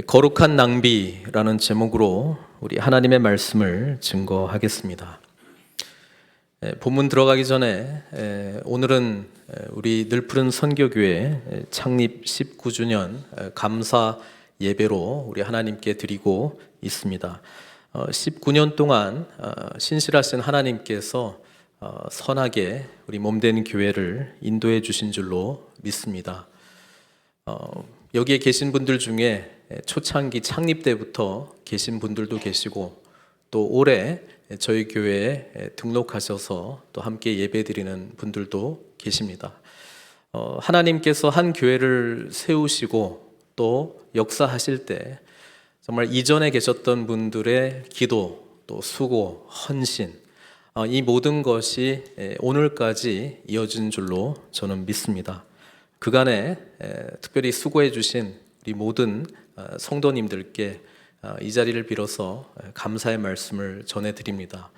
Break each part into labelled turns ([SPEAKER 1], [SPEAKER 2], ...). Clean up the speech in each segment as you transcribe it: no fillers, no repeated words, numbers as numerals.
[SPEAKER 1] 거룩한 낭비라는 제목으로 우리 하나님의 말씀을 증거하겠습니다. 본문 들어가기 전에 오늘은 우리 늘푸른 선교교회 창립 19주년 감사 예배로 우리 하나님께 드리고 있습니다. 19년 동안 신실하신 하나님께서 선하게 우리 몸된 교회를 인도해 주신 줄로 믿습니다. 여기에 계신 분들 중에 초창기 창립 때부터 계신 분들도 계시고 또 올해 저희 교회에 등록하셔서 또 함께 예배드리는 분들도 계십니다. 하나님께서 한 교회를 세우시고 또 역사하실 때 정말 이전에 계셨던 분들의 기도, 또 수고, 헌신, 이 모든 것이 오늘까지 이어진 줄로 저는 믿습니다. 그간에 특별히 수고해 주신 우리 모든 성도님들께 이 자리를 빌어서 감사의 말씀을 전해드립니다.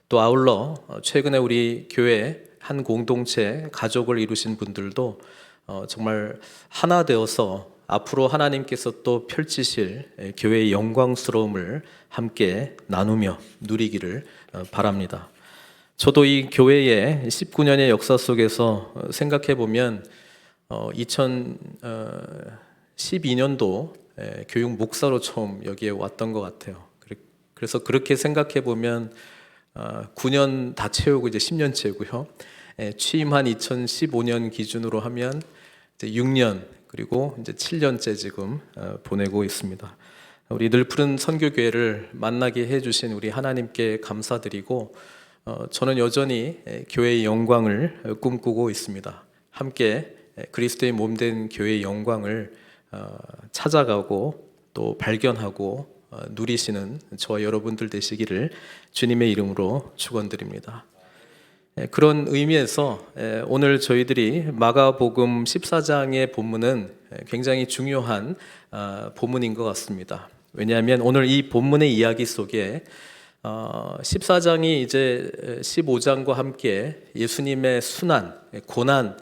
[SPEAKER 1] 또 아울러 최근에 우리 교회 한 공동체 가족을 이루신 분들도 정말 하나 되어서 앞으로 하나님께서 또 펼치실 교회의 영광스러움을 함께 나누며 누리기를 바랍니다. 저도 이 교회의 19년의 역사 속에서 생각해 보면 2012년도 교육 목사로 처음 여기에 왔던 것 같아요. 그래서 그렇게 생각해 보면 9년 다 채우고 이제 10년째고요. 취임한 2015년 기준으로 하면 이제 6년 그리고 이제 7년째 지금 보내고 있습니다. 우리 늘푸른 선교교회를 만나게 해주신 우리 하나님께 감사드리고 저는 여전히 교회의 영광을 꿈꾸고 있습니다. 함께 그리스도의 몸된 교회의 영광을 찾아가고 또 발견하고 누리시는 저와 여러분들 되시기를 주님의 이름으로 축원드립니다. 그런 의미에서 오늘 저희들이 마가복음 14장의 본문은 굉장히 중요한 본문인 것 같습니다. 왜냐하면 오늘 이 본문의 이야기 속에 14장이 이제 15장과 함께 예수님의 순환, 고난,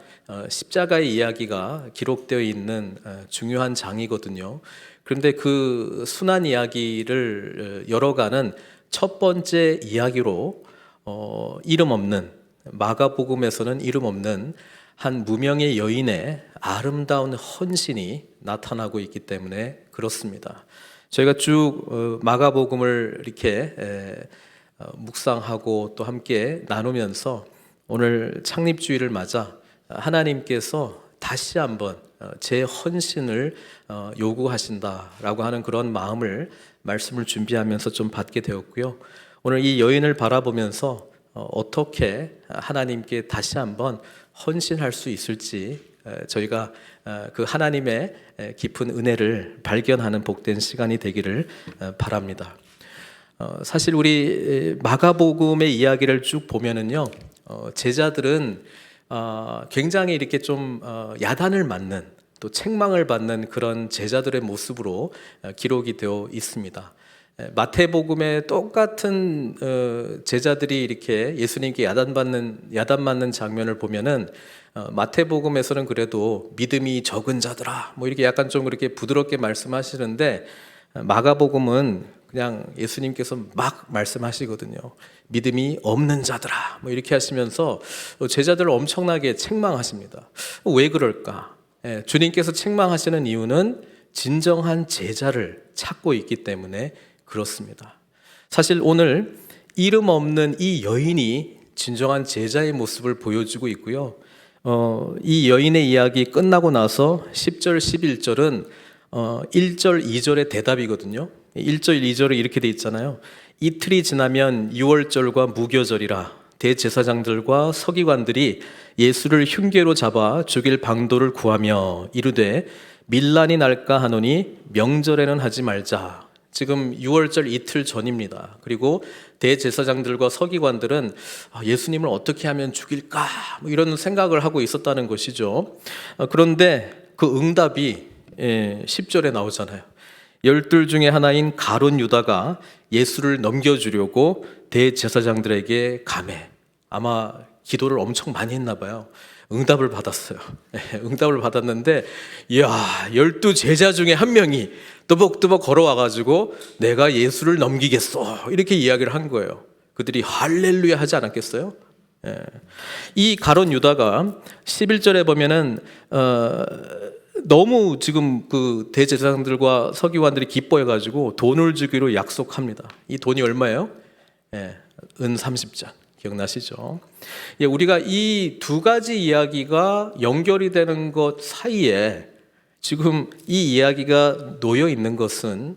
[SPEAKER 1] 십자가의 이야기가 기록되어 있는 중요한 장이거든요. 그런데 그 순환 이야기를 열어가는 첫 번째 이야기로 이름 없는, 마가복음에서는 이름 없는 한 무명의 여인의 아름다운 헌신이 나타나고 있기 때문에 그렇습니다. 저희가 쭉 마가복음을 이렇게 묵상하고 또 함께 나누면서 오늘 창립주일을 맞아 하나님께서 다시 한번 제 헌신을 요구하신다라고 하는 그런 말씀을 준비하면서 좀 받게 되었고요. 오늘 이 여인을 바라보면서 어떻게 하나님께 다시 한번 헌신할 수 있을지 저희가 그 하나님의 깊은 은혜를 발견하는 복된 시간이 되기를 바랍니다. 사실 우리 마가복음의 이야기를 쭉 보면은요, 제자들은 굉장히 이렇게 좀 야단을 맞는 또 책망을 받는 그런 제자들의 모습으로 기록이 되어 있습니다. 마태복음에 똑같은 제자들이 이렇게 예수님께 야단 맞는 장면을 보면은 마태복음에서는 그래도 믿음이 적은 자들아 뭐 이렇게 약간 좀 그렇게 부드럽게 말씀하시는데 마가복음은 그냥 예수님께서 막 말씀하시거든요. 믿음이 없는 자들아 뭐 이렇게 하시면서 제자들을 엄청나게 책망하십니다. 왜 그럴까? 주님께서 책망하시는 이유는 진정한 제자를 찾고 있기 때문에 그렇습니다. 사실 오늘 이름 없는 이 여인이 진정한 제자의 모습을 보여주고 있고요. 이 여인의 이야기 끝나고 나서 10절, 11절은 1절, 2절의 대답이거든요. 1절, 2절에 이렇게 돼 있잖아요. 이틀이 지나면 6월절과 무교절이라 대제사장들과 서기관들이 예수를 흉계로 잡아 죽일 방도를 구하며 이르되 밀란이 날까 하노니 명절에는 하지 말자. 지금 6월절 이틀 전입니다. 그리고 대제사장들과 서기관들은 예수님을 어떻게 하면 죽일까 뭐 이런 생각을 하고 있었다는 것이죠. 그런데 그 응답이 10절에 나오잖아요. 12 중에 하나인 가룟 유다가 예수를 넘겨주려고 대제사장들에게 감해. 아마 기도를 엄청 많이 했나 봐요. 응답을 받았어요. 응답을 받았는데, 이야, 12 제자 중에 한 명이 또박또박 걸어와가지고 내가 예수를 넘기겠어, 이렇게 이야기를 한 거예요. 그들이 할렐루야 하지 않았겠어요? 이 가룟 유다가 11절에 보면은 너무 지금 그 대제사장들과 서기관들이 기뻐해가지고 돈을 주기로 약속합니다. 이 돈이 얼마예요? 은 30잔. 기억나시죠? 우리가 이 두 가지 이야기가 연결이 되는 것 사이에 지금 이 이야기가 놓여 있는 것은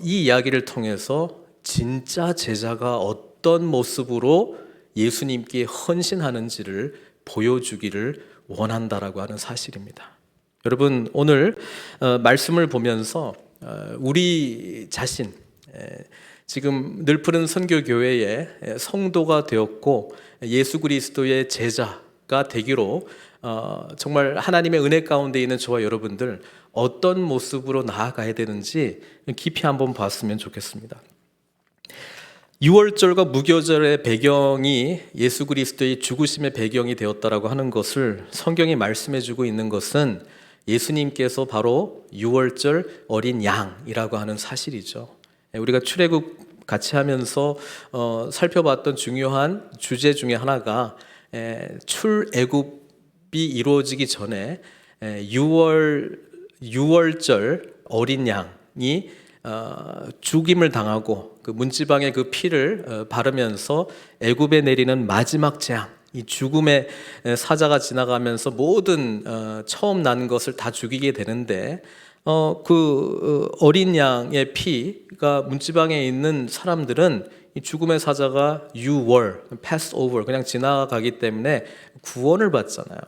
[SPEAKER 1] 이 이야기를 통해서 진짜 제자가 어떤 모습으로 예수님께 헌신하는지를 보여주기를 원한다라고 하는 사실입니다. 여러분, 오늘 말씀을 보면서 우리 자신, 지금 늘푸른 선교교회의 성도가 되었고 예수 그리스도의 제자가 되기로 정말 하나님의 은혜 가운데 있는 저와 여러분들 어떤 모습으로 나아가야 되는지 깊이 한번 봤으면 좋겠습니다. 유월절과 무교절의 배경이 예수 그리스도의 죽으심의 배경이 되었다라고 하는 것을 성경이 말씀해주고 있는 것은 예수님께서 바로 유월절 어린 양이라고 하는 사실이죠. 우리가 출애굽 같이 하면서 살펴봤던 중요한 주제 중에 하나가 출애굽이 이루어지기 전에 유월절 어린 양이 죽임을 당하고 그 문지방에 그 피를 바르면서 애굽에 내리는 마지막 재앙, 이 죽음의 사자가 지나가면서 모든 처음 난 것을 다 죽이게 되는데 그 어린 양의 피가 문지방에 있는 사람들은 이 죽음의 사자가 유월, pass over, 그냥 지나가기 때문에 구원을 받잖아요.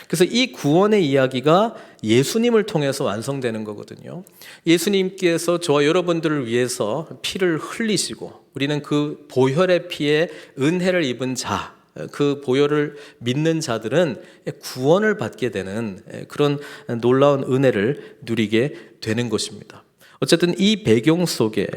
[SPEAKER 1] 그래서 이 구원의 이야기가 예수님을 통해서 완성되는 거거든요. 예수님께서 저와 여러분들을 위해서 피를 흘리시고 우리는 그 보혈의 피에 은혜를 입은 자, 그 보혈을 믿는 자들은 구원을 받게 되는 그런 놀라운 은혜를 누리게 되는 것입니다. 어쨌든 이 배경 속에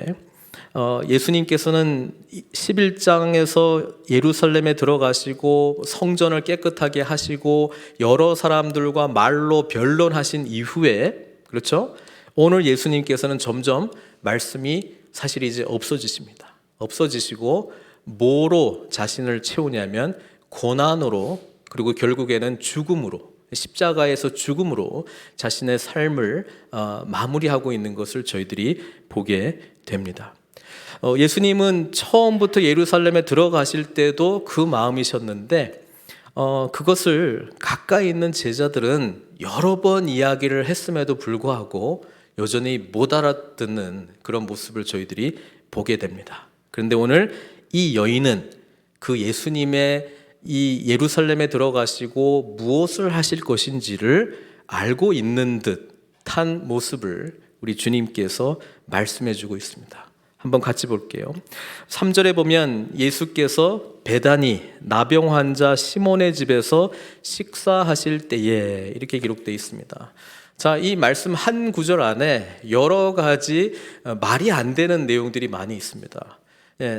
[SPEAKER 1] 예수님께서는 11장에서 예루살렘에 들어가시고 성전을 깨끗하게 하시고 여러 사람들과 말로 변론하신 이후에, 그렇죠? 오늘 예수님께서는 점점 말씀이 사실 이제 없어지십니다. 없어지시고 뭐로 자신을 채우냐면 고난으로, 그리고 결국에는 죽음으로, 십자가에서 죽음으로 자신의 삶을 마무리하고 있는 것을 저희들이 보게 됩니다. 예수님은 처음부터 예루살렘에 들어가실 때도 그 마음이셨는데 그것을 가까이 있는 제자들은 여러 번 이야기를 했음에도 불구하고 여전히 못 알아듣는 그런 모습을 저희들이 보게 됩니다. 그런데 오늘 이 여인은 그 예수님의 이 예루살렘에 들어가시고 무엇을 하실 것인지를 알고 있는 듯한 모습을 우리 주님께서 말씀해 주고 있습니다. 한번 같이 볼게요. 3절에 보면 예수께서 베다니 나병 환자 시몬의 집에서 식사하실 때에, 이렇게 기록되어 있습니다. 자, 이 말씀 한 구절 안에 여러 가지 말이 안 되는 내용들이 많이 있습니다.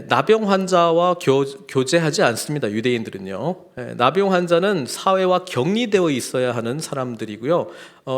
[SPEAKER 1] 나병 환자와 교제하지 않습니다. 유대인들은요. 나병 환자는 사회와 격리되어 있어야 하는 사람들이고요.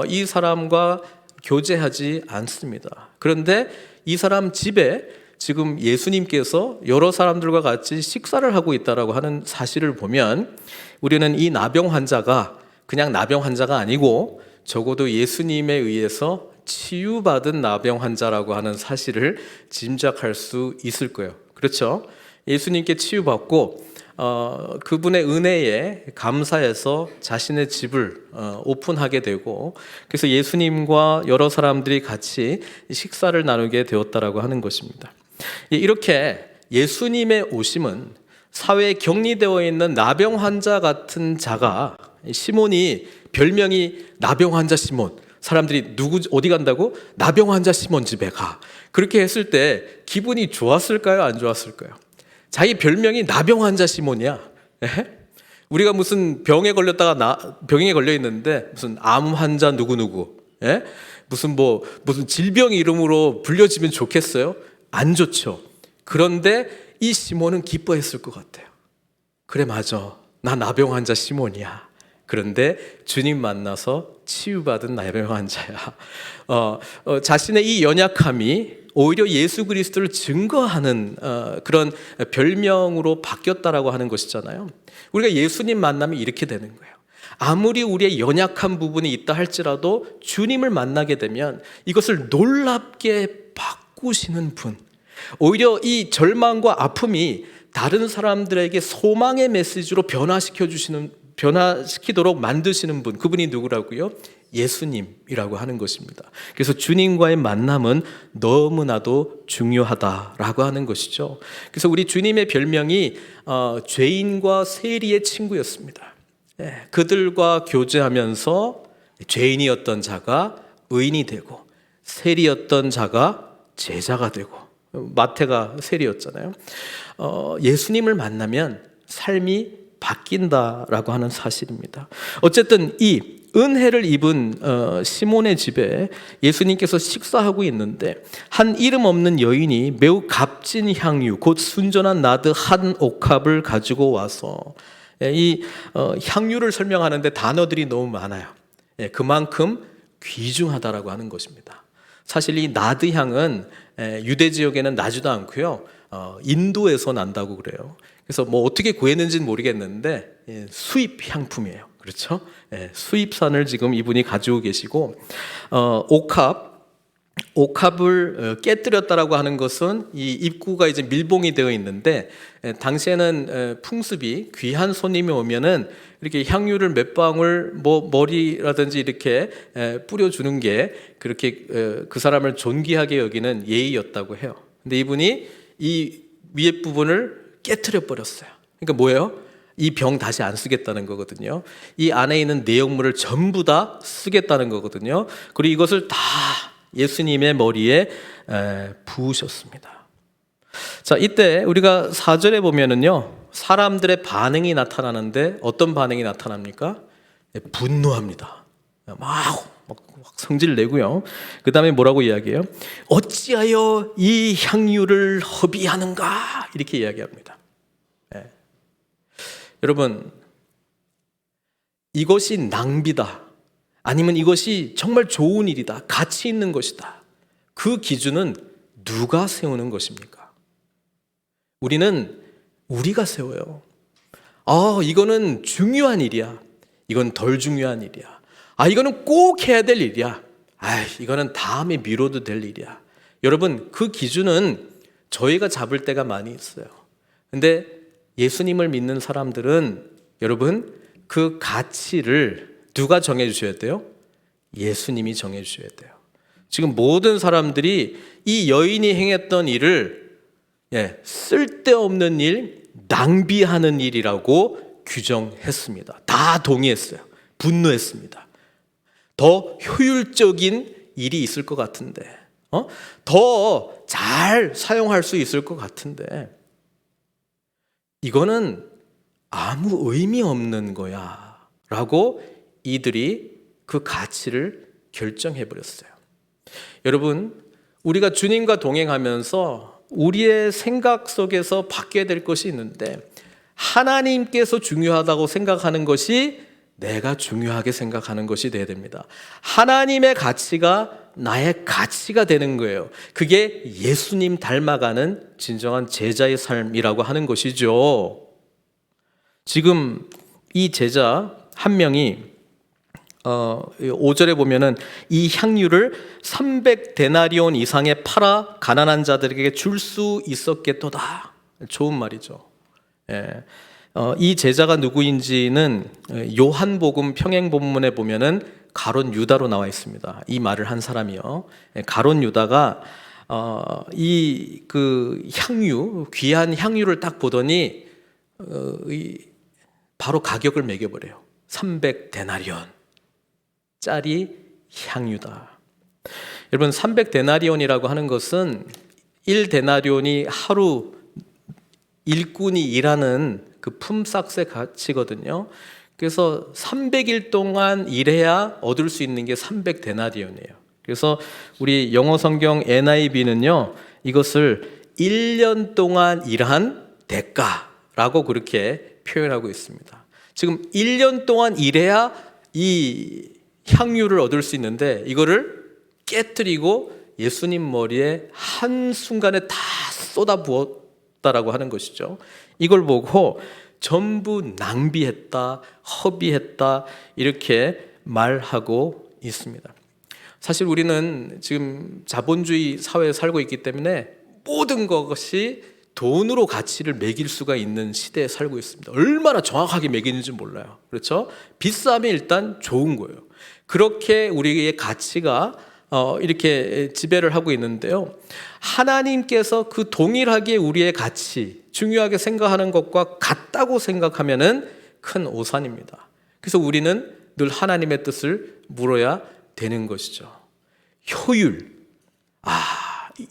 [SPEAKER 1] 이 사람과 교제하지 않습니다. 그런데 이 사람 집에 지금 예수님께서 여러 사람들과 같이 식사를 하고 있다라고 하는 사실을 보면 우리는 이 나병 환자가 그냥 나병 환자가 아니고 적어도 예수님에 의해서 치유받은 나병 환자라고 하는 사실을 짐작할 수 있을 거예요. 그렇죠? 예수님께 치유받고 그분의 은혜에 감사해서 자신의 집을 오픈하게 되고, 그래서 예수님과 여러 사람들이 같이 식사를 나누게 되었다라고 하는 것입니다. 이렇게 예수님의 오심은 사회에 격리되어 있는 나병 환자 같은 자가, 시몬이 별명이 나병 환자 시몬, 사람들이 어디 간다고? 나병 환자 시몬 집에 가. 그렇게 했을 때 기분이 좋았을까요? 안 좋았을까요? 자기 별명이 나병 환자 시몬이야. 우리가 무슨 병에 걸려 있는데 무슨 암 환자 누구누구, 무슨 질병 이름으로 불려지면 좋겠어요? 안 좋죠. 그런데 이 시몬은 기뻐했을 것 같아요. 그래, 맞아. 나 나병 환자 시몬이야. 그런데 주님 만나서 치유받은 나병 환자야. 자신의 이 연약함이 오히려 예수 그리스도를 증거하는 그런 별명으로 바뀌었다라고 하는 것이잖아요. 우리가 예수님 만나면 이렇게 되는 거예요. 아무리 우리의 연약한 부분이 있다 할지라도 주님을 만나게 되면 이것을 놀랍게 바꾸시는 분, 오히려 이 절망과 아픔이 다른 사람들에게 소망의 메시지로 변화시키도록 만드시는 분, 그분이 누구라고요? 예수님이라고 하는 것입니다. 그래서 주님과의 만남은 너무나도 중요하다라고 하는 것이죠. 그래서 우리 주님의 별명이 죄인과 세리의 친구였습니다. 그들과 교제하면서 죄인이었던 자가 의인이 되고 세리였던 자가 제자가 되고, 마태가 세리였잖아요. 예수님을 만나면 삶이 바뀐다라고 하는 사실입니다. 어쨌든 이 은혜를 입은 시몬의 집에 예수님께서 식사하고 있는데 한 이름 없는 여인이 매우 값진 향유 곧 순전한 나드 한 옥합을 가지고 와서, 이 향유를 설명하는데 단어들이 너무 많아요. 그만큼 귀중하다라고 하는 것입니다. 사실 이 나드 향은 유대 지역에는 나지도 않고요, 인도에서 난다고 그래요. 그래서 뭐 어떻게 구했는지는 모르겠는데 수입 향품이에요. 그렇죠? 수입산을 지금 이분이 가지고 계시고, 옥합을 깨뜨렸다라고 하는 것은 이 입구가 이제 밀봉이 되어 있는데, 당시에는 풍습이 귀한 손님이 오면은 이렇게 향유를 몇 방울 뭐 머리라든지 이렇게 뿌려주는 게 그렇게 그 사람을 존귀하게 여기는 예의였다고 해요. 근데 이분이 이 위에 부분을 깨트려 버렸어요. 그러니까 뭐예요? 이 병 다시 안 쓰겠다는 거거든요. 이 안에 있는 내용물을 전부 다 쓰겠다는 거거든요. 그리고 이것을 다 예수님의 머리에 부으셨습니다. 자, 이때 우리가 4절에 보면은요, 사람들의 반응이 나타나는데 어떤 반응이 나타납니까? 분노합니다. 막 성질 내고요. 그 다음에 뭐라고 이야기해요? 어찌하여 이 향유를 허비하는가? 이렇게 이야기합니다. 여러분, 이것이 낭비다, 아니면 이것이 정말 좋은 일이다, 가치 있는 것이다, 그 기준은 누가 세우는 것입니까? 우리가 세워요. 이거는 중요한 일이야, 이건 덜 중요한 일이야, 이거는 꼭 해야 될 일이야, 이거는 다음에 미뤄도 될 일이야. 여러분, 그 기준은 저희가 잡을 때가 많이 있어요. 근데 예수님을 믿는 사람들은, 여러분, 그 가치를 누가 정해주셔야 돼요? 예수님이 정해주셔야 돼요. 지금 모든 사람들이 이 여인이 행했던 일을 쓸데없는 일, 낭비하는 일이라고 규정했습니다. 다 동의했어요. 분노했습니다. 더 효율적인 일이 있을 것 같은데, 더 잘 사용할 수 있을 것 같은데, 이거는 아무 의미 없는 거야 라고 이들이 그 가치를 결정해 버렸어요. 여러분, 우리가 주님과 동행하면서 우리의 생각 속에서 바뀌어야 될 것이 있는데, 하나님께서 중요하다고 생각하는 것이 내가 중요하게 생각하는 것이 돼야 됩니다. 하나님의 가치가 나의 가치가 되는 거예요. 그게 예수님 닮아가는 진정한 제자의 삶이라고 하는 것이죠. 지금 이 제자 한 명이 5절에 보면은 이 향유를 300데나리온 이상에 팔아 가난한 자들에게 줄 수 있었겠도다. 좋은 말이죠. 이 제자가 누구인지는 요한복음 평행본문에 보면은 가룟 유다로 나와 있습니다. 이 말을 한 사람이요. 가룟 유다가 이 그 향유, 귀한 향유를 딱 보더니 바로 가격을 매겨버려요. 300데나리온 짜리 향유다. 여러분, 300데나리온이라고 하는 것은 1데나리온이 하루 일꾼이 일하는 그 품삯의 가치거든요. 그래서 300일 동안 일해야 얻을 수 있는 게 300데나리온이에요. 그래서 우리 영어 성경 NIV는요, 이것을 1년 동안 일한 대가라고 그렇게 표현하고 있습니다. 지금 1년 동안 일해야 이 향유를 얻을 수 있는데 이거를 깨뜨리고 예수님 머리에 한순간에 다 쏟아부었다라고 하는 것이죠. 이걸 보고 전부 낭비했다, 허비했다 이렇게 말하고 있습니다. 사실 우리는 지금 자본주의 사회에 살고 있기 때문에 모든 것이 돈으로 가치를 매길 수가 있는 시대에 살고 있습니다. 얼마나 정확하게 매기는지 몰라요. 그렇죠? 비싸면 일단 좋은 거예요. 그렇게 우리의 가치가 이렇게 지배를 하고 있는데요. 하나님께서 그 동일하게 우리의 가치, 중요하게 생각하는 것과 같다고 생각하면은 큰 오산입니다. 그래서 우리는 늘 하나님의 뜻을 물어야 되는 것이죠. 효율.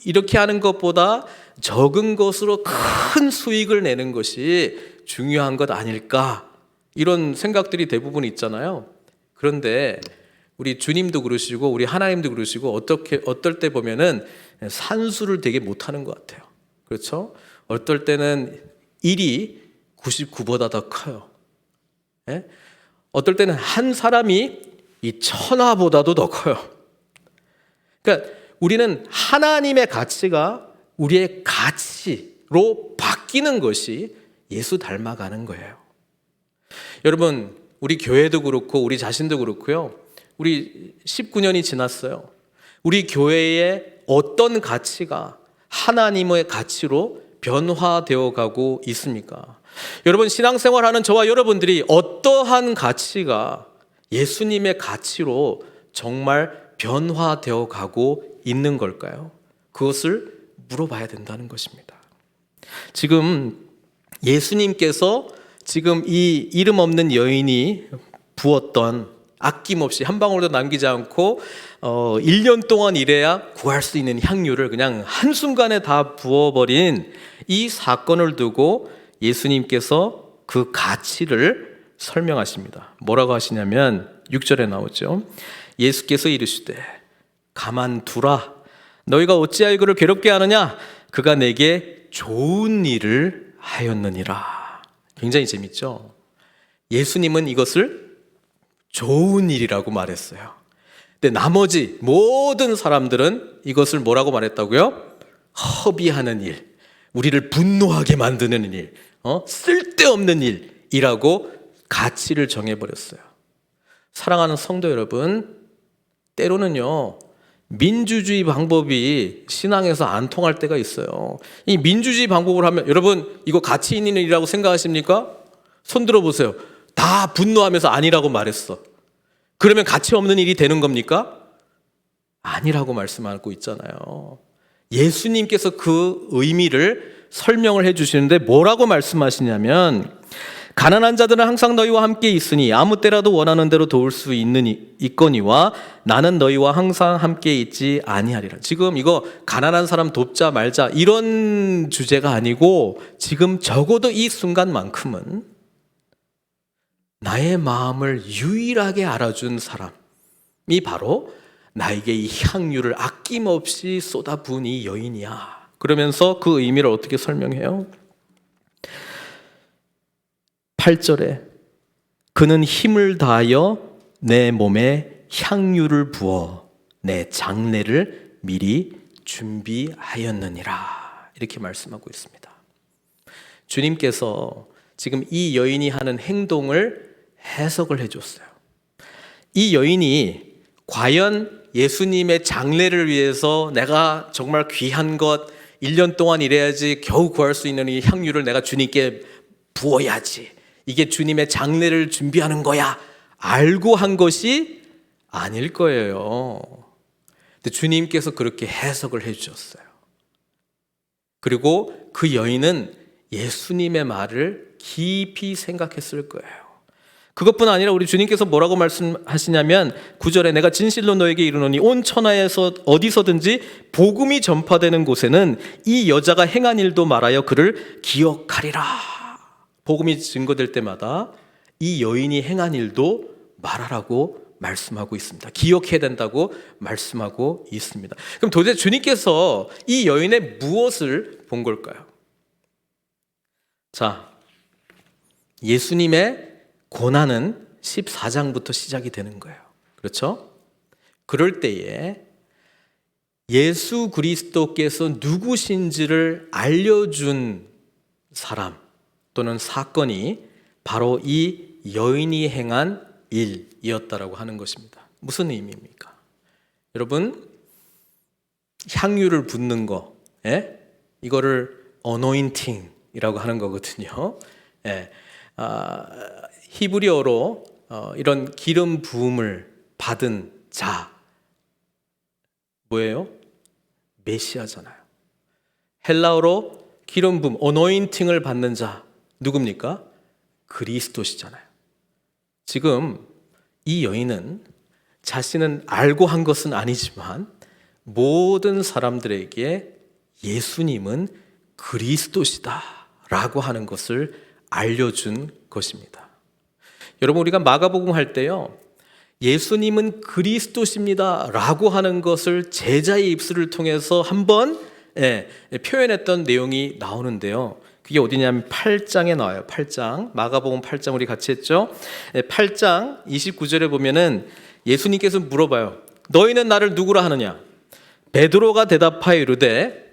[SPEAKER 1] 이렇게 하는 것보다 적은 것으로 큰 수익을 내는 것이 중요한 것 아닐까? 이런 생각들이 대부분 있잖아요. 그런데 우리 주님도 그러시고 우리 하나님도 그러시고 어떨 때 보면은 산수를 되게 못하는 것 같아요. 그렇죠? 어떨 때는 1이 99보다 더 커요. 예? 어떨 때는 한 사람이 이 천하보다도 더 커요. 그러니까 우리는 하나님의 가치가 우리의 가치로 바뀌는 것이 예수 닮아가는 거예요. 여러분, 우리 교회도 그렇고 우리 자신도 그렇고요. 우리 19년이 지났어요. 우리 교회의 어떤 가치가 하나님의 가치로 변화되어 가고 있습니까? 여러분, 신앙생활하는 저와 여러분들이 어떠한 가치가 예수님의 가치로 정말 변화되어 가고 있는 걸까요? 그것을 물어봐야 된다는 것입니다. 지금 예수님께서 지금 이 이름 없는 여인이 부었던 아낌없이 한 방울도 남기지 않고 1년 동안 일해야 구할 수 있는 향유를 그냥 한순간에 다 부어버린 이 사건을 두고 예수님께서 그 가치를 설명하십니다. 뭐라고 하시냐면 6절에 나오죠. 예수께서 이르시되 가만두라. 너희가 어찌하여 그를 괴롭게 하느냐? 그가 내게 좋은 일을 하였느니라. 굉장히 재밌죠? 예수님은 이것을 좋은 일이라고 말했어요. 근데 나머지 모든 사람들은 이것을 뭐라고 말했다고요? 허비하는 일, 우리를 분노하게 만드는 일, 쓸데없는 일이라고 가치를 정해버렸어요. 사랑하는 성도 여러분, 때로는요 민주주의 방법이 신앙에서 안 통할 때가 있어요. 이 민주주의 방법을 하면 여러분 이거 가치 있는 일이라고 생각하십니까? 손 들어보세요. 다 분노하면서 아니라고 말했어. 그러면 가치 없는 일이 되는 겁니까? 아니라고 말씀하고 있잖아요. 예수님께서 그 의미를 설명을 해주시는데 뭐라고 말씀하시냐면 가난한 자들은 항상 너희와 함께 있으니 아무 때라도 원하는 대로 도울 수 있거니와 나는 너희와 항상 함께 있지 아니하리라. 지금 이거 가난한 사람 돕자 말자 이런 주제가 아니고 지금 적어도 이 순간만큼은 나의 마음을 유일하게 알아준 사람이 바로 나에게 이 향유를 아낌없이 쏟아부은 이 여인이야. 그러면서 그 의미를 어떻게 설명해요? 8절에 그는 힘을 다하여 내 몸에 향유를 부어 내 장례를 미리 준비하였느니라. 이렇게 말씀하고 있습니다. 주님께서 지금 이 여인이 하는 행동을 해석을 해줬어요. 이 여인이 과연 예수님의 장례를 위해서 내가 정말 귀한 것 1년 동안 일해야지 겨우 구할 수 있는 이 향유를 내가 주님께 부어야지, 이게 주님의 장례를 준비하는 거야 알고 한 것이 아닐 거예요. 근데 주님께서 그렇게 해석을 해주셨어요. 그리고 그 여인은 예수님의 말을 깊이 생각했을 거예요. 그것뿐 아니라 우리 주님께서 뭐라고 말씀하시냐면 9절에 내가 진실로 너에게 이르노니 온 천하에서 어디서든지 복음이 전파되는 곳에는 이 여자가 행한 일도 말하여 그를 기억하리라. 복음이 증거될 때마다 이 여인이 행한 일도 말하라고 말씀하고 있습니다. 기억해야 된다고 말씀하고 있습니다. 그럼 도대체 주님께서 이 여인의 무엇을 본 걸까요? 자, 예수님의 고난은 14장부터 시작이 되는 거예요. 그렇죠? 그럴 때에 예수 그리스도께서 누구신지를 알려준 사람 또는 사건이 바로 이 여인이 행한 일이었다라고 하는 것입니다. 무슨 의미입니까? 여러분, 향유를 붓는 거, 이거를 어노인팅이라고 하는 거거든요. 히브리어로 이런 기름 부음을 받은 자, 뭐예요? 메시아잖아요. 헬라어로 기름 부음, 어노인팅을 받는 자, 누굽니까? 그리스도시잖아요. 지금 이 여인은 자신은 알고 한 것은 아니지만 모든 사람들에게 예수님은 그리스도시다라고 하는 것을 알려준 것입니다. 여러분, 우리가 마가복음 할 때요, 예수님은 그리스도십니다 라고 하는 것을 제자의 입술을 통해서 한번 표현했던 내용이 나오는데요. 그게 어디냐면 8장에 나와요. 8장, 마가복음 8장 우리 같이 했죠. 8장 29절에 보면은 예수님께서 물어봐요. 너희는 나를 누구라 하느냐? 베드로가 대답하여 이르되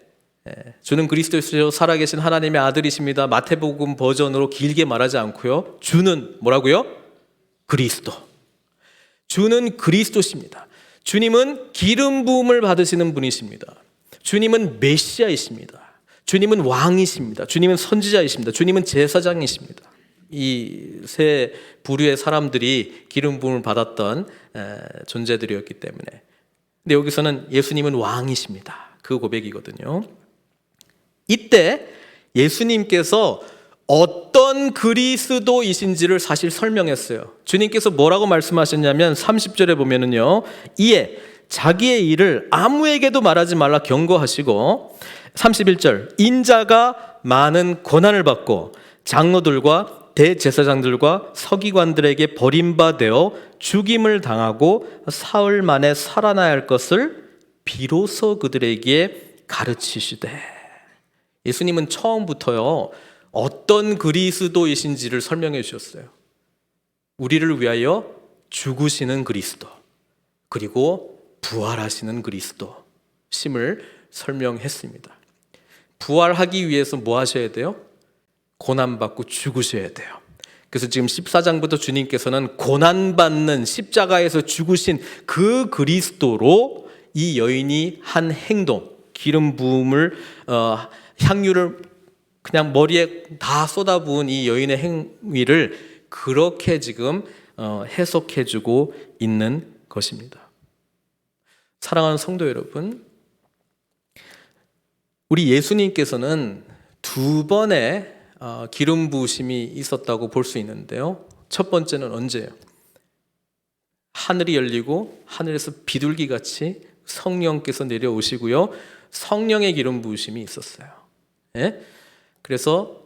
[SPEAKER 1] 주는 그리스도시요 살아계신 하나님의 아들이십니다. 마태복음 버전으로 길게 말하지 않고요, 주는 뭐라고요? 그리스도. 주는 그리스도십니다. 주님은 기름 부음을 받으시는 분이십니다. 주님은 메시아이십니다. 주님은 왕이십니다. 주님은 선지자이십니다. 주님은 제사장이십니다. 이 세 부류의 사람들이 기름 부음을 받았던 존재들이었기 때문에. 근데 여기서는 예수님은 왕이십니다. 그 고백이거든요. 이때 예수님께서 어떤 그리스도이신지를 사실 설명했어요. 주님께서 뭐라고 말씀하셨냐면 30절에 보면은요, 이에 자기의 일을 아무에게도 말하지 말라 경고하시고, 31절, 인자가 많은 고난을 받고 장로들과 대제사장들과 서기관들에게 버림받아 죽임을 당하고 사흘 만에 살아나야 할 것을 비로소 그들에게 가르치시되. 예수님은 처음부터요, 어떤 그리스도이신지를 설명해 주셨어요. 우리를 위하여 죽으시는 그리스도, 그리고 부활하시는 그리스도 심을 설명했습니다. 부활하기 위해서 뭐 하셔야 돼요? 고난받고 죽으셔야 돼요. 그래서 지금 14장부터 주님께서는 고난받는 십자가에서 죽으신 그 그리스도로 이 여인이 한 행동, 기름 부음을 향유를 그냥 머리에 다 쏟아부은 이 여인의 행위를 그렇게 지금 해석해주고 있는 것입니다. 사랑하는 성도 여러분, 우리 예수님께서는 두 번의 기름 부으심이 있었다고 볼 수 있는데요. 첫 번째는 언제예요? 하늘이 열리고 하늘에서 비둘기같이 성령께서 내려오시고요, 성령의 기름 부으심이 있었어요. 그래서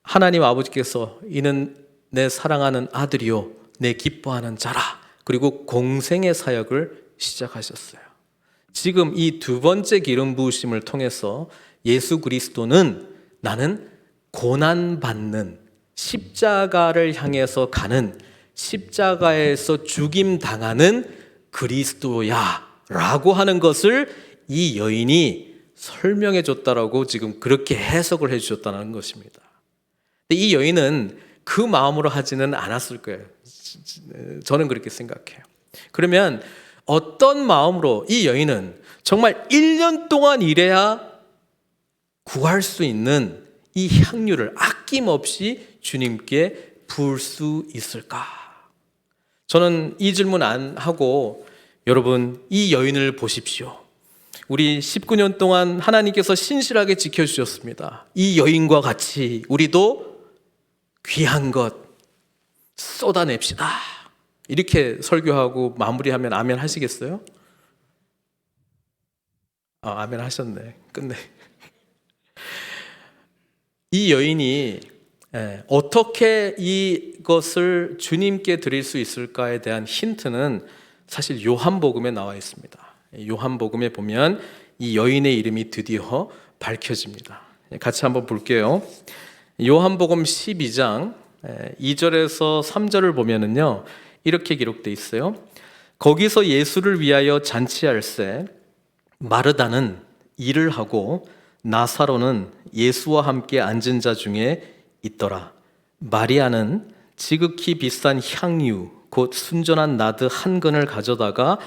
[SPEAKER 1] 하나님 아버지께서 이는 내 사랑하는 아들이요 내 기뻐하는 자라, 그리고 공생의 사역을 시작하셨어요. 지금 이 두 번째 기름 부으심을 통해서 예수 그리스도는 나는 고난받는, 십자가를 향해서 가는, 십자가에서 죽임당하는 그리스도야 라고 하는 것을 이 여인이 설명해 줬다라고 지금 그렇게 해석을 해 주셨다는 것입니다. 근데 이 여인은 그 마음으로 하지는 않았을 거예요. 저는 그렇게 생각해요. 그러면 어떤 마음으로 이 여인은 정말 1년 동안 일해야 구할 수 있는 이 향유를 아낌없이 주님께 부을 수 있을까? 저는 이 질문 안 하고, 여러분 이 여인을 보십시오. 우리 19년 동안 하나님께서 신실하게 지켜주셨습니다. 이 여인과 같이 우리도 귀한 것 쏟아냅시다. 이렇게 설교하고 마무리하면 아멘 하시겠어요? 아멘 하셨네. 끝내. 이 여인이 어떻게 이것을 주님께 드릴 수 있을까에 대한 힌트는 사실 요한복음에 나와 있습니다. 요한복음에 보면 이 여인의 이름이 드디어 밝혀집니다. 같이 한번 볼게요. 요한복음 12장 2절에서 3절을 보면은요, 이렇게 기록되어 있어요. 거기서 예수를 위하여 잔치할세 마르다는 일을 하고 나사로는 예수와 함께 앉은 자 중에 있더라. 마리아는 지극히 비싼 향유 곧 순전한 나드 한 근을 가져다가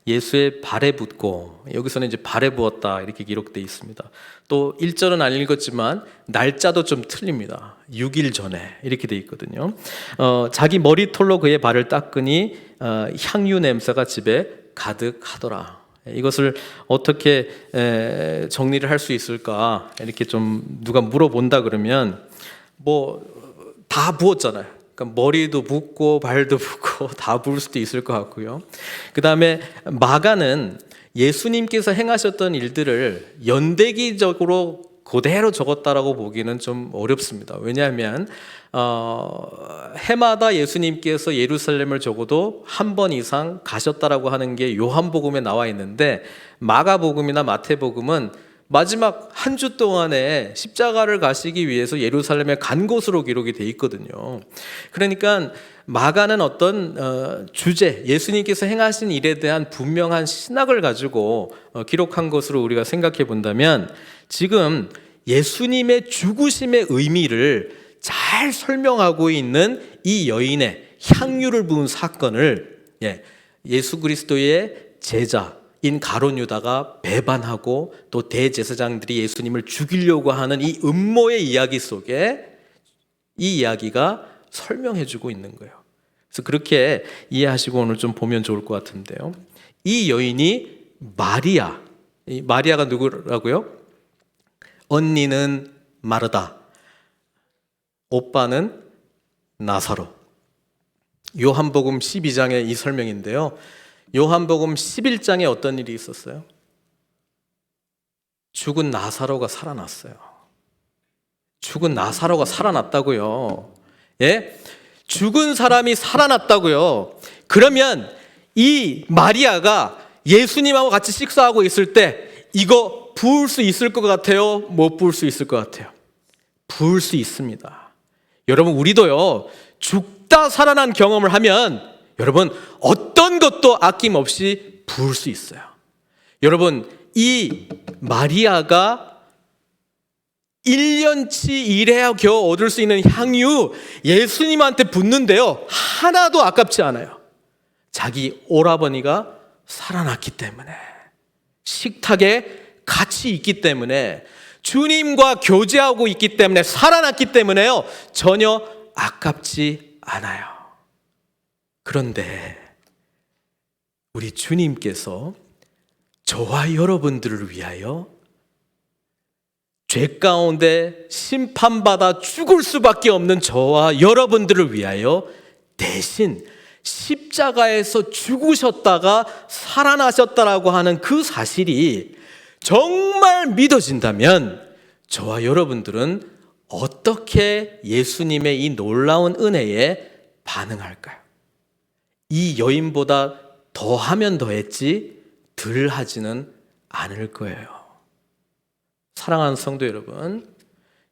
[SPEAKER 1] 예수의 발에 붓고, 여기서는 이제 발에 부었다 이렇게 기록되어 있습니다. 또 1절은 안 읽었지만 날짜도 좀 틀립니다. 6일 전에 이렇게 되어 있거든요. 자기 머리털로 그의 발을 닦으니 향유 냄새가 집에 가득하더라. 이것을 어떻게 정리를 할 수 있을까 이렇게 좀 누가 물어본다 그러면 뭐 다 부었잖아요. 그러니까 머리도 붓고 발도 붓고 다 부을 수도 있을 것 같고요. 그 다음에 마가는 예수님께서 행하셨던 일들을 연대기적으로 그대로 적었다라고 보기는 좀 어렵습니다. 왜냐하면 해마다 예수님께서 예루살렘을 적어도 한 번 이상 가셨다라고 하는 게 요한복음에 나와 있는데, 마가복음이나 마태복음은 마지막 한 주 동안에 십자가를 가시기 위해서 예루살렘에 간 것으로 기록이 돼 있거든요. 그러니까 마가는 어떤 주제, 예수님께서 행하신 일에 대한 분명한 신학을 가지고 기록한 것으로 우리가 생각해 본다면, 지금 예수님의 죽으심의 의미를 잘 설명하고 있는 이 여인의 향유를 부은 사건을 예수 그리스도의 제자인 가룟 유다가 배반하고 또 대제사장들이 예수님을 죽이려고 하는 이 음모의 이야기 속에 이 이야기가 설명해 주고 있는 거예요. 그래서 그렇게 이해하시고 오늘 좀 보면 좋을 것 같은데요. 이 여인이 마리아, 이 마리아가 누구라고요? 언니는 마르다, 오빠는 나사로. 요한복음 12장의 이 설명인데요. 요한복음 11장에 어떤 일이 있었어요? 죽은 나사로가 살아났어요. 죽은 나사로가 살아났다고요. 예? 죽은 사람이 살아났다고요. 그러면 이 마리아가 예수님하고 같이 식사하고 있을 때 이거 부을 수 있을 것 같아요? 못 부을 수 있을 것 같아요? 부을 수 있습니다. 여러분, 우리도요, 죽다 살아난 경험을 하면 여러분 어떤 것도 아낌없이 부을 수 있어요. 여러분, 이 마리아가 1년치 일해야 겨우 얻을 수 있는 향유 예수님한테 붓는데요, 하나도 아깝지 않아요. 자기 오라버니가 살아났기 때문에, 식탁에 같이 있기 때문에, 주님과 교제하고 있기 때문에, 살아났기 때문에요, 전혀 아깝지 않아요. 그런데 우리 주님께서 저와 여러분들을 위하여 죄 가운데 심판받아 죽을 수밖에 없는 저와 여러분들을 위하여 대신 십자가에서 죽으셨다가 살아나셨다라고 하는 그 사실이 정말 믿어진다면 저와 여러분들은 어떻게 예수님의 이 놀라운 은혜에 반응할까요? 이 여인보다 더 하면 더했지 덜 하지는 않을 거예요. 사랑하는 성도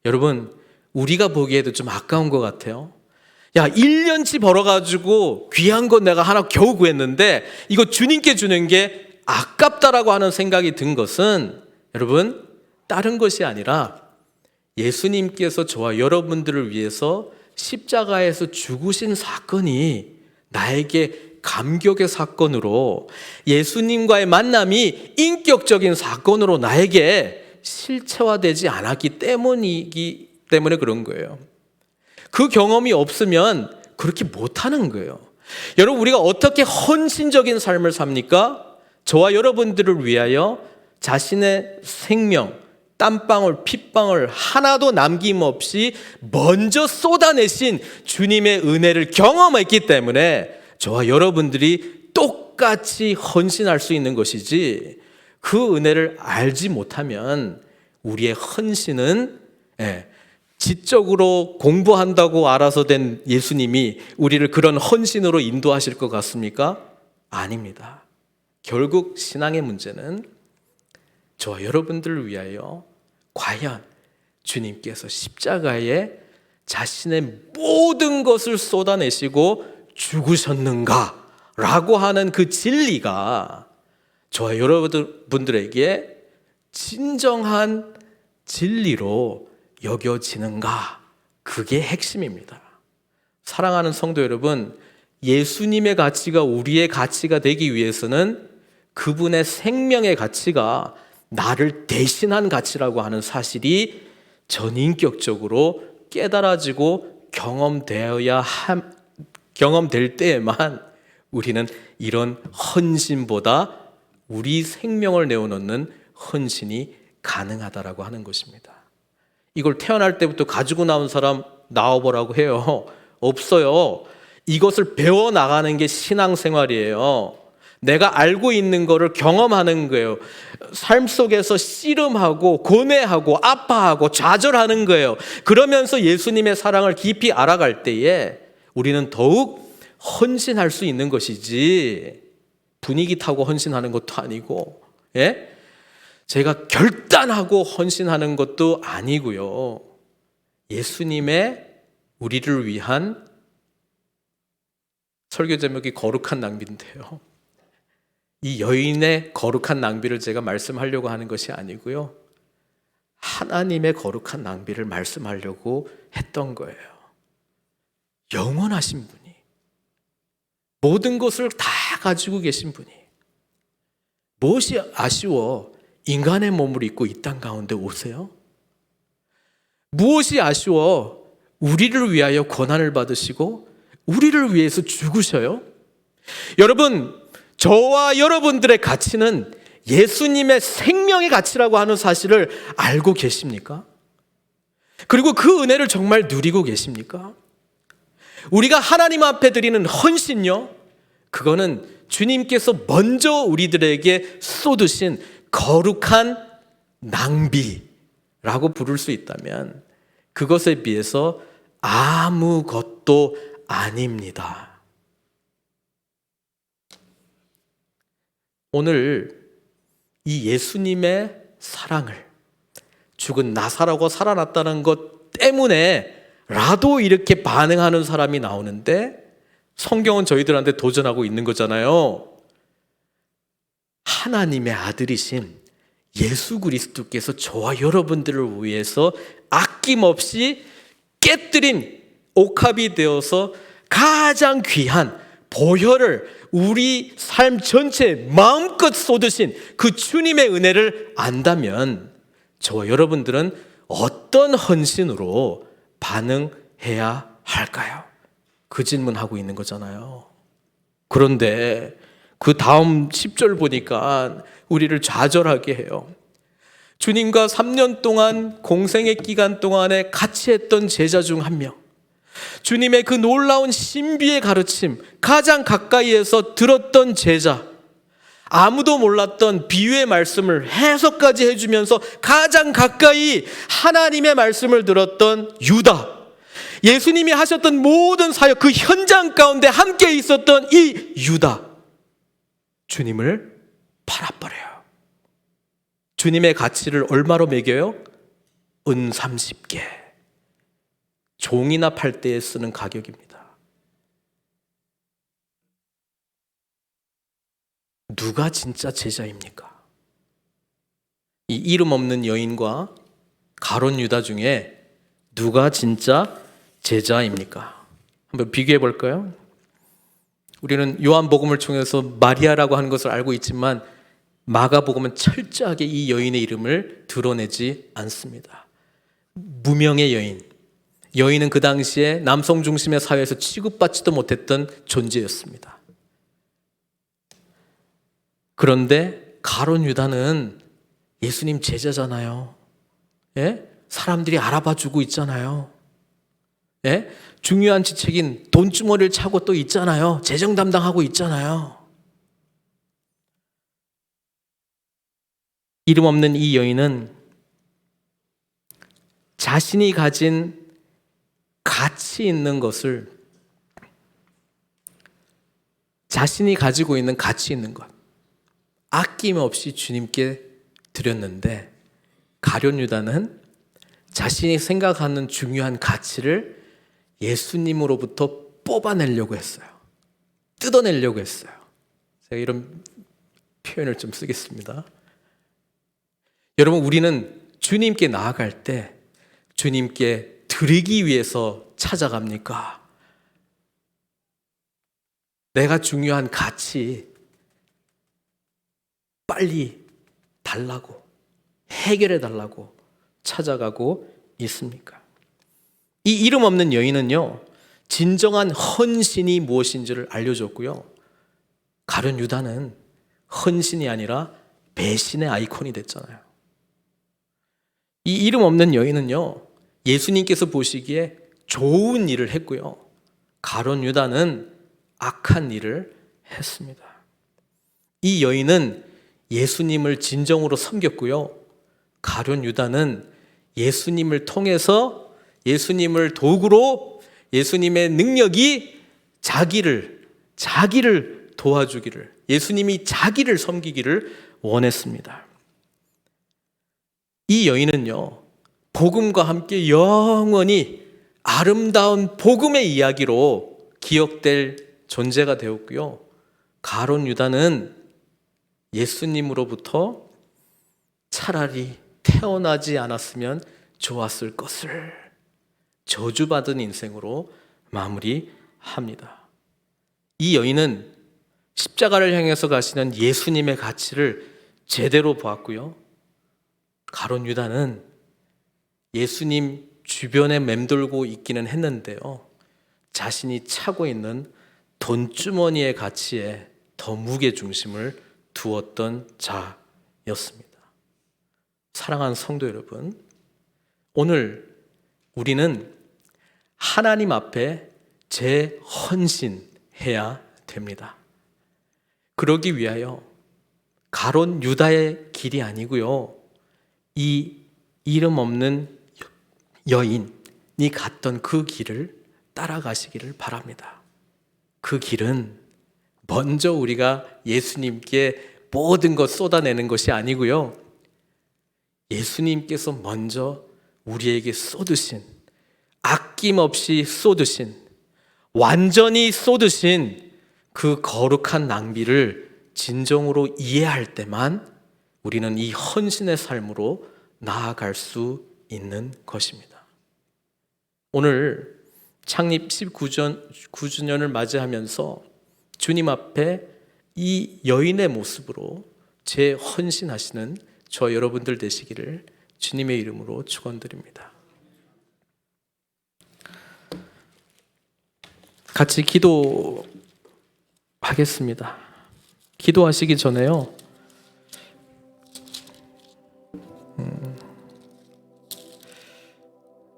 [SPEAKER 1] 여러분, 우리가 보기에도 좀 아까운 것 같아요. 야, 1년치 벌어가지고 귀한 거 내가 하나 겨우 구했는데 이거 주님께 주는 게 아깝다라고 하는 생각이 든 것은, 여러분, 다른 것이 아니라 예수님께서 저와 여러분들을 위해서 십자가에서 죽으신 사건이 나에게 감격의 사건으로, 예수님과의 만남이 인격적인 사건으로 나에게 실체화되지 않았기 때문에 그런 거예요. 그 경험이 없으면 그렇게 못하는 거예요. 여러분, 우리가 어떻게 헌신적인 삶을 삽니까? 저와 여러분들을 위하여 자신의 생명, 땀방울, 핏방울 하나도 남김없이 먼저 쏟아내신 주님의 은혜를 경험했기 때문에 저와 여러분들이 똑같이 헌신할 수 있는 것이지, 그 은혜를 알지 못하면 우리의 헌신은 지적으로 공부한다고 알아서 된 예수님이 우리를 그런 헌신으로 인도하실 것 같습니까? 아닙니다. 결국 신앙의 문제는 저와 여러분들을 위하여 과연 주님께서 십자가에 자신의 모든 것을 쏟아내시고 죽으셨는가? 라고 하는 그 진리가 저와 여러분들에게 진정한 진리로 여겨지는가? 그게 핵심입니다. 사랑하는 성도 여러분, 예수님의 가치가 우리의 가치가 되기 위해서는 그분의 생명의 가치가 나를 대신한 가치라고 하는 사실이 전인격적으로 깨달아지고 경험될 때에만 우리는 이런 헌신보다 우리 생명을 내어놓는 헌신이 가능하다라고 하는 것입니다. 이걸 태어날 때부터 가지고 나온 사람 나와보라고 해요. 없어요. 이것을 배워나가는 게 신앙생활이에요. 내가 알고 있는 거를 경험하는 거예요. 삶 속에서 씨름하고 고뇌하고 아파하고 좌절하는 거예요. 그러면서 예수님의 사랑을 깊이 알아갈 때에 우리는 더욱 헌신할 수 있는 것이지, 분위기 타고 헌신하는 것도 아니고, 제가 결단하고 헌신하는 것도 아니고요. 예수님의 우리를 위한, 설교 제목이 거룩한 낭비인데요, 이 여인의 거룩한 낭비를 제가 말씀하려고 하는 것이 아니고요, 하나님의 거룩한 낭비를 말씀하려고 했던 거예요. 영원하신 분이, 모든 것을 다 가지고 계신 분이 무엇이 아쉬워 인간의 몸을 입고 이 땅 가운데 오세요? 무엇이 아쉬워 우리를 위하여 고난을 받으시고 우리를 위해서 죽으셔요? 여러분, 저와 여러분들의 가치는 예수님의 생명의 가치라고 하는 사실을 알고 계십니까? 그리고 그 은혜를 정말 누리고 계십니까? 우리가 하나님 앞에 드리는 헌신요, 그거는 주님께서 먼저 우리들에게 쏟으신 거룩한 낭비라고 부를 수 있다면 그것에 비해서 아무것도 아닙니다. 오늘 이 예수님의 사랑을, 죽은 나사로가 살아났다는 것 때문에 라도 이렇게 반응하는 사람이 나오는데, 성경은 저희들한테 도전하고 있는 거잖아요. 하나님의 아들이신 예수 그리스도께서 저와 여러분들을 위해서 아낌없이 깨뜨린 옥합이 되어서 가장 귀한 보혈을 우리 삶 전체에 마음껏 쏟으신 그 주님의 은혜를 안다면 저와 여러분들은 어떤 헌신으로 반응해야 할까요? 그 질문하고 있는 거잖아요. 그런데 그 다음 10절 보니까 우리를 좌절하게 해요. 주님과 3년 동안 공생의 기간 동안에 같이 했던 제자 중 한 명, 주님의 그 놀라운 신비의 가르침 가장 가까이에서 들었던 제자, 아무도 몰랐던 비유의 말씀을 해석까지 해주면서 가장 가까이 하나님의 말씀을 들었던 유다, 예수님이 하셨던 모든 사역 그 현장 가운데 함께 있었던 이 유다, 주님을 팔아버려요. 주님의 가치를 얼마로 매겨요? 은 30개. 종이나 팔 때에 쓰는 가격입니다. 누가 진짜 제자입니까? 이 이름 없는 여인과 가룟 유다 중에 누가 진짜 제자입니까? 한번 비교해 볼까요? 우리는 요한복음을 통해서 마리아라고 하는 것을 알고 있지만 마가복음은 철저하게 이 여인의 이름을 드러내지 않습니다. 무명의 여인, 여인은 그 당시에 남성 중심의 사회에서 취급받지도 못했던 존재였습니다. 그런데 가룟 유다는 예수님 제자잖아요. 사람들이 알아봐주고 있잖아요. 중요한 지책인 돈주머니를 차고 또 있잖아요. 재정 담당하고 있잖아요. 이름 없는 이 여인은 자신이 가진 가치 있는 것을, 자신이 가지고 있는 가치 있는 것 아낌없이 주님께 드렸는데, 가룟 유다는 자신이 생각하는 중요한 가치를 예수님으로부터 뽑아내려고 했어요. 뜯어내려고 했어요. 제가 이런 표현을 좀 쓰겠습니다. 여러분, 우리는 주님께 나아갈 때 주님께 드리기 위해서 찾아갑니까? 내가 중요한 가치 빨리 달라고, 해결해 달라고 찾아가고 있습니까? 이 이름 없는 여인은요, 진정한 헌신이 무엇인지를 알려줬고요. 가룟 유다는 헌신이 아니라 배신의 아이콘이 됐잖아요. 이 이름 없는 여인은요, 예수님께서 보시기에 좋은 일을 했고요. 가룟 유다는 악한 일을 했습니다. 이 여인은 예수님을 진정으로 섬겼고요. 가룟 유다는 예수님을 통해서 예수님을 도구로 예수님의 능력이 자기를 도와주기를, 예수님이 자기를 섬기기를 원했습니다. 이 여인은요, 복음과 함께 영원히 아름다운 복음의 이야기로 기억될 존재가 되었고요. 가룟 유다는 예수님으로부터 차라리 태어나지 않았으면 좋았을 것을 저주받은 인생으로 마무리합니다. 이 여인은 십자가를 향해서 가시는 예수님의 가치를 제대로 보았고요. 가룟 유다는 예수님 주변에 맴돌고 있기는 했는데요, 자신이 차고 있는 돈주머니의 가치에 더 무게중심을 두었던 자였습니다. 사랑하는 성도 여러분, 오늘 우리는 하나님 앞에 재헌신해야 됩니다. 그러기 위하여 가룟 유다의 길이 아니고요, 이 이름 없는 여인이 갔던 그 길을 따라가시기를 바랍니다. 그 길은 먼저 우리가 예수님께 모든 것 쏟아내는 것이 아니고요, 예수님께서 먼저 우리에게 쏟으신, 아낌없이 쏟으신, 완전히 쏟으신 그 거룩한 낭비를 진정으로 이해할 때만 우리는 이 헌신의 삶으로 나아갈 수 있는 것입니다. 오늘 창립 19주년을 맞이하면서 주님 앞에 이 여인의 모습으로 재헌신하시는 저 여러분들 되시기를 주님의 이름으로 축원드립니다. 같이 기도하겠습니다. 기도하시기 전에요,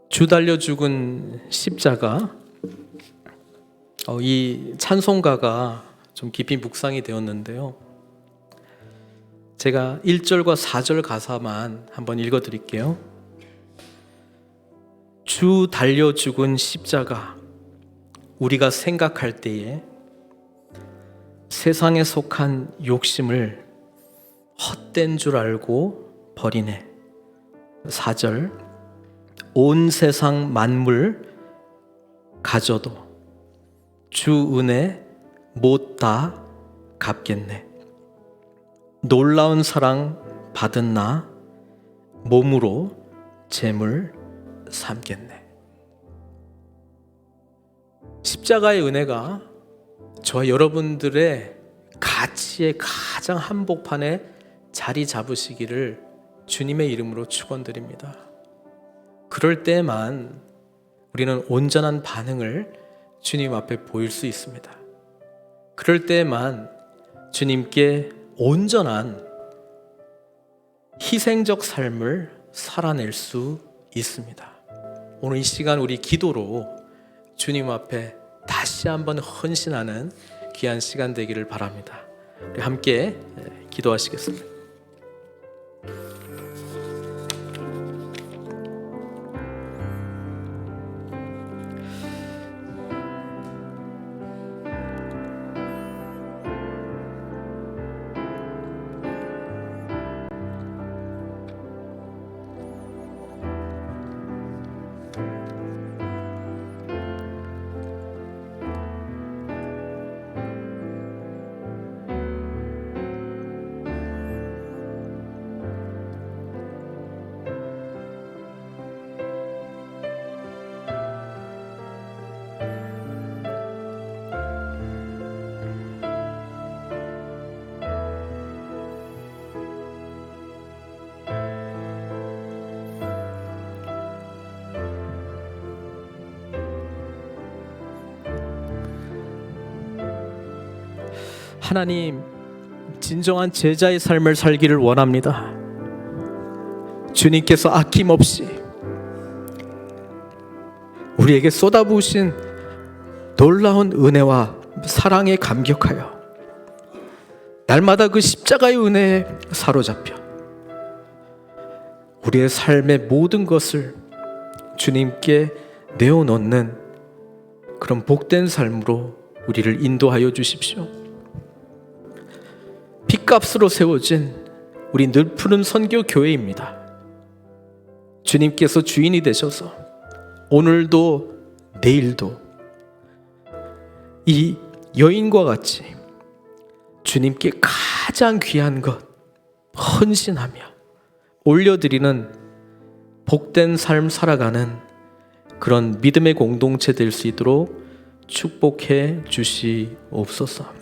[SPEAKER 1] 주 달려 죽은 십자가, 이 찬송가가 좀 깊이 묵상이 되었는데요, 제가 1절과 4절 가사만 한번 읽어드릴게요. 주 달려 죽은 십자가, 우리가 생각할 때에 세상에 속한 욕심을 헛된 줄 알고 버리네. 4절, 온 세상 만물 가져도 주 은혜 못 다 갚겠네. 놀라운 사랑 받은 나 몸으로 재물 삼겠네. 십자가의 은혜가 저와 여러분들의 가치의 가장 한복판에 자리 잡으시기를 주님의 이름으로 축원드립니다. 그럴 때만 우리는 온전한 반응을 주님 앞에 보일 수 있습니다. 그럴 때만 주님께 온전한 희생적 삶을 살아낼 수 있습니다. 오늘 이 시간 우리 기도로 주님 앞에 다시 한번 헌신하는 귀한 시간 되기를 바랍니다. 우리 함께 기도하시겠습니다. 하나님, 진정한 제자의 삶을 살기를 원합니다. 주님께서 아낌없이 우리에게 쏟아부으신 놀라운 은혜와 사랑에 감격하여 날마다 그 십자가의 은혜에 사로잡혀 우리의 삶의 모든 것을 주님께 내어놓는 그런 복된 삶으로 우리를 인도하여 주십시오. 핏값으로 세워진 우리 늘푸른 선교 교회입니다. 주님께서 주인이 되셔서 오늘도 내일도 이 여인과 같이 주님께 가장 귀한 것 헌신하며 올려드리는 복된 삶 살아가는 그런 믿음의 공동체 될 수 있도록 축복해 주시옵소서.